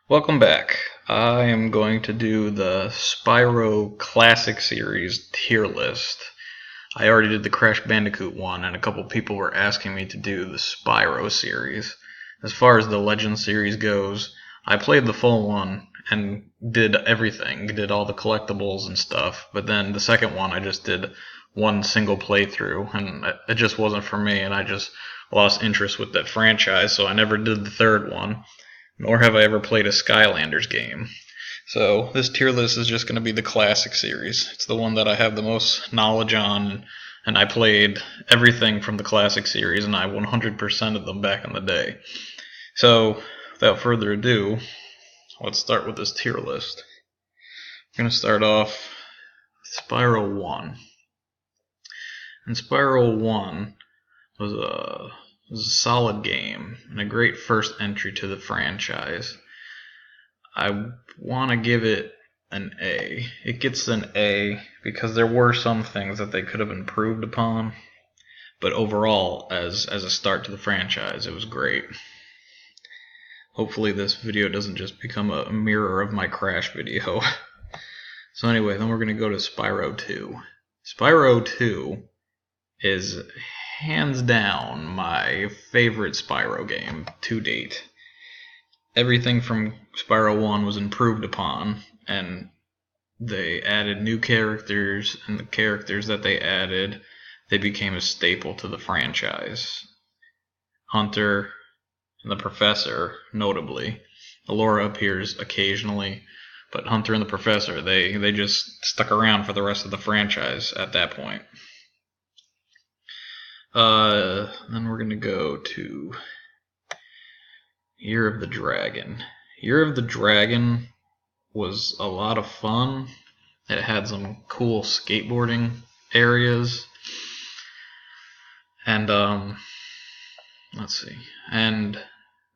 Welcome back. I am going to do the Spyro Classic Series tier list. I already did the Crash Bandicoot one, and a couple people were asking me to do the Spyro series. As far as the Legend series goes, I played the full one and did everything, did all the collectibles and stuff, but then the second one I just did one single playthrough, and it just wasn't for me, and I just lost interest with that franchise, so I never did the third one. Nor have I ever played a Skylanders game. So this tier list is just going to be the classic series. It's the one that I have the most knowledge on, and I played everything from the classic series, and I 100% of them back in the day. So without further ado, let's start with this tier list. I'm going to start off with Spyro 1. And Spyro 1 was a solid game and a great first entry to the franchise. I want to give it an A. It gets an A because there were some things that they could have improved upon, but overall, as a start to the franchise, it was great. Hopefully this video doesn't just become a mirror of my Crash video. So anyway, then we're going to go to Spyro 2. Spyro 2 is hands down my favorite Spyro game to date. Everything from Spyro 1 was improved upon, and they added new characters, and the characters that they added, they became a staple to the franchise. Hunter and the Professor, notably. Allura appears occasionally, but Hunter and the Professor, they just stuck around for the rest of the franchise at that point. Then we're going to go to Year of the Dragon. Year of the Dragon was a lot of fun. It had some cool skateboarding areas. And, let's see. And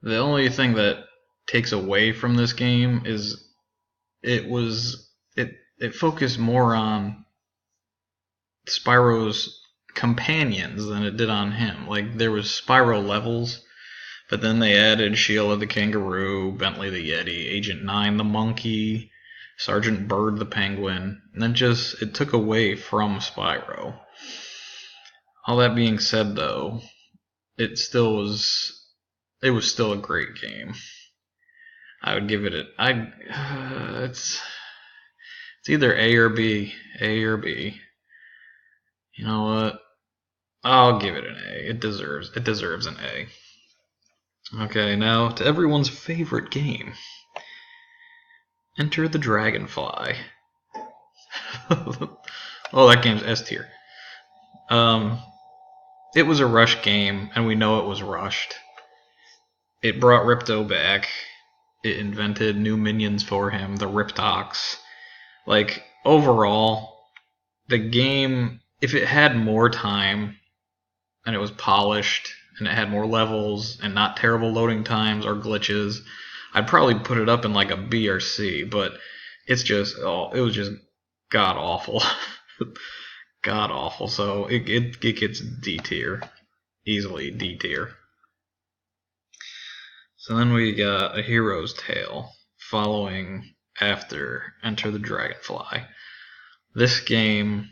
the only thing that takes away from this game is it focused more on Spyro's companions than it did on him. Like, there was Spyro levels, but then they added Sheila the Kangaroo, Bentley the Yeti, Agent 9 the Monkey, Sergeant Bird the Penguin, and then it took away from Spyro. All that being said, though, it was still a great game. I would give it it's either A or B. A or B. You know what? I'll give it an A. It deserves an A. Okay, now to everyone's favorite game. Enter the Dragonfly. Oh, that game's S tier. It was a rush game, and we know it was rushed. It brought Ripto back. It invented new minions for him, the Riptocs. Like, overall, the game, if it had more time, and it was polished, and it had more levels, and not terrible loading times or glitches, I'd probably put it up in like a B or C, but it was just god awful. God awful, so it gets D tier. Easily D tier. So then we got A Hero's Tale, following after Enter the Dragonfly. This game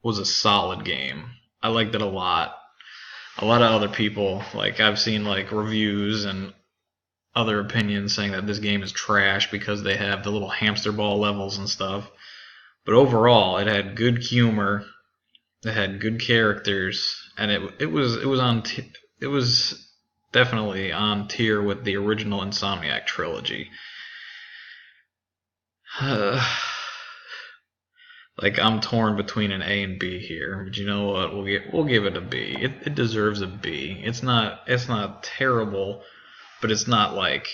was a solid game. I liked it a lot. A lot of other people, like I've seen like reviews and other opinions saying that this game is trash because they have the little hamster ball levels and stuff. But overall, it had good humor, it had good characters, and it was definitely on tier with the original Insomniac trilogy. Like, I'm torn between an A and B here, but you know what? We'll give it a B. It deserves a B. It's not terrible, but it's not like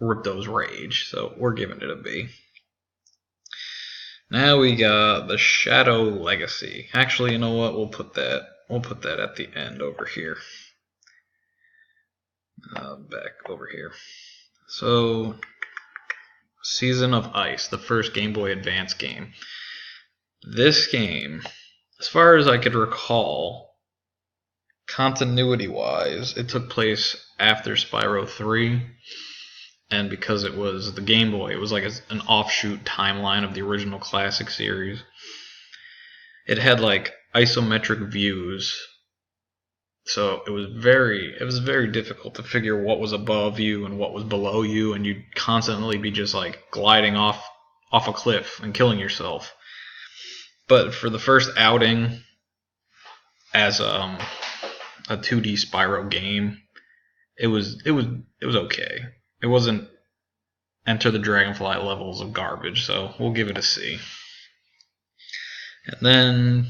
Ripto's Rage, so we're giving it a B. Now we got the Shadow Legacy. Actually, you know what? We'll put that at the end over here. Back over here. So, Season of Ice, the first Game Boy Advance game. This game, as far as I could recall, continuity-wise, it took place after Spyro 3, and because it was the Game Boy, it was like an offshoot timeline of the original classic series. It had like isometric views, so it was very difficult to figure what was above you and what was below you, and you'd constantly be just like gliding off a cliff and killing yourself. But for the first outing as a 2D Spyro game, it was okay. It wasn't Enter the Dragonfly levels of garbage, so we'll give it a C. And then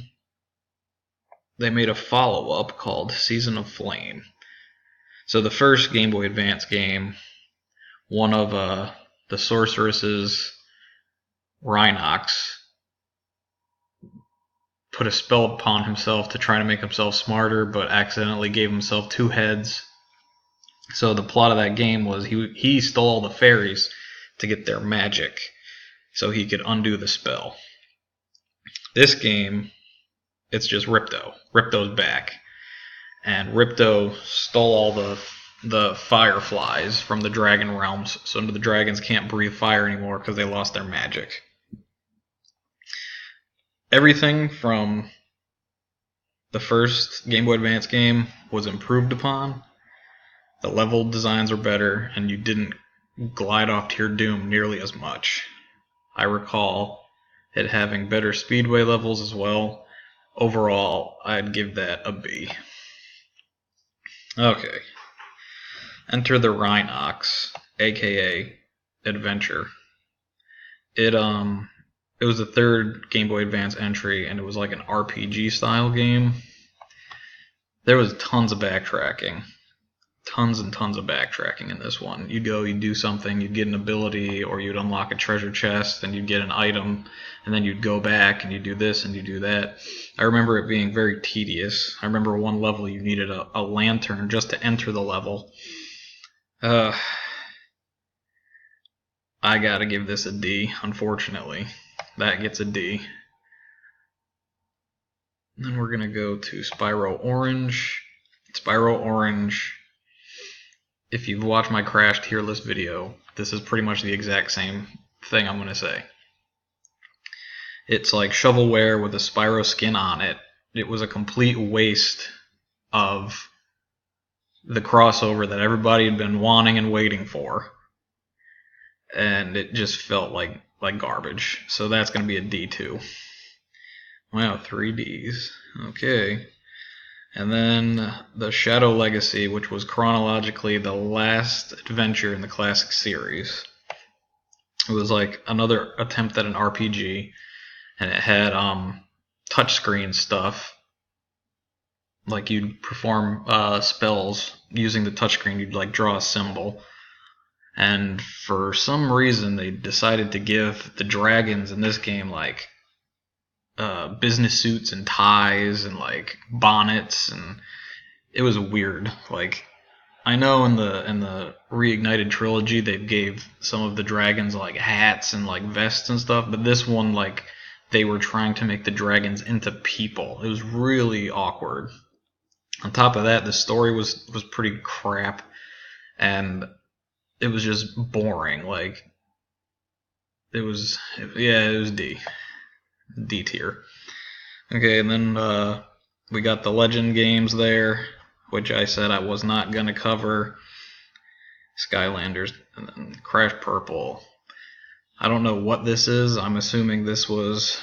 they made a follow-up called Season of Flame. So the first Game Boy Advance game, one of the sorceresses, Rhinox, put a spell upon himself to try to make himself smarter, but accidentally gave himself 2 heads. So the plot of that game was he stole all the fairies to get their magic so he could undo the spell. This game, it's just Ripto. Ripto's back. And Ripto stole all the fireflies from the dragon realms, so the dragons can't breathe fire anymore because they lost their magic. Everything from the first Game Boy Advance game was improved upon. The level designs were better, and you didn't glide off to your doom nearly as much. I recall it having better speedway levels as well. Overall, I'd give that a B. Okay. Enter the Rhinox, aka Adventure. It was the third Game Boy Advance entry, and it was like an RPG style game. There was tons of backtracking. Tons and tons of backtracking in this one. You'd go, you'd do something, you'd get an ability, or you'd unlock a treasure chest, and you'd get an item, and then you'd go back and you'd do this and you'd do that. I remember it being very tedious. I remember one level you needed a lantern just to enter the level. I gotta give this a D, unfortunately. That gets a D. And then we're gonna go to Spyro Orange. Spyro Orange, if you've watched my Crash tier list video, this is pretty much the exact same thing I'm going to say. It's like shovelware with a Spyro skin on it. It was a complete waste of the crossover that everybody had been wanting and waiting for. And it just felt like garbage. So that's going to be a D2. Wow, 3 Ds. Okay. And then the Shadow Legacy, which was chronologically the last adventure in the classic series. It was like another attempt at an RPG, and it had touchscreen stuff. Like you'd perform spells using the touchscreen. You'd like draw a symbol. And for some reason, they decided to give the dragons in this game like business suits and ties and like bonnets, and it was weird. Like, I know in the Reignited trilogy they gave some of the dragons like hats and like vests and stuff, but this one, like, they were trying to make the dragons into people. It was really awkward. On top of that, the story was pretty crap, and it was just boring. Like, it was D tier. Okay, and then we got the Legend games there, which I said I was not going to cover. Skylanders, and then Crash Purple. I don't know what this is. I'm assuming this was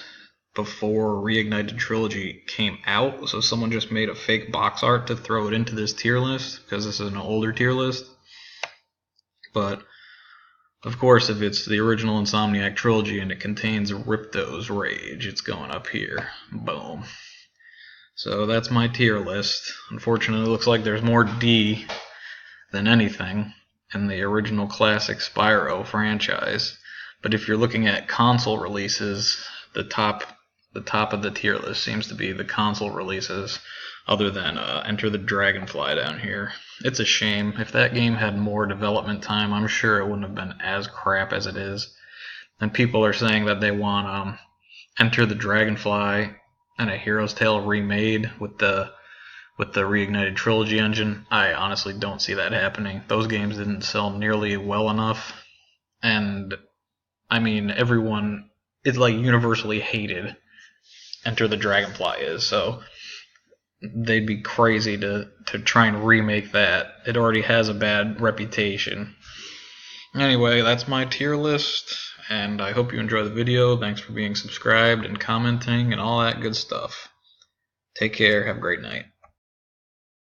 before Reignited Trilogy came out, so someone just made a fake box art to throw it into this tier list, because this is an older tier list. But of course, if it's the original Insomniac trilogy and it contains Ripto's Rage, it's going up here. Boom. So that's my tier list. Unfortunately, it looks like there's more D than anything in the original classic Spyro franchise. But if you're looking at console releases, the top of the tier list seems to be the console releases, other than Enter the Dragonfly down here. It's a shame. If that game had more development time, I'm sure it wouldn't have been as crap as it is. And people are saying that they want Enter the Dragonfly and A Hero's Tale remade with the with the Reignited Trilogy engine. I honestly don't see that happening. Those games didn't sell nearly well enough, and I mean, everyone, it's like universally hated. Enter the Dragonfly is, so they'd be crazy to try and remake that. It already has a bad reputation. Anyway, that's my tier list, and I hope you enjoy the video. Thanks for being subscribed and commenting and all that good stuff. Take care, have a great night.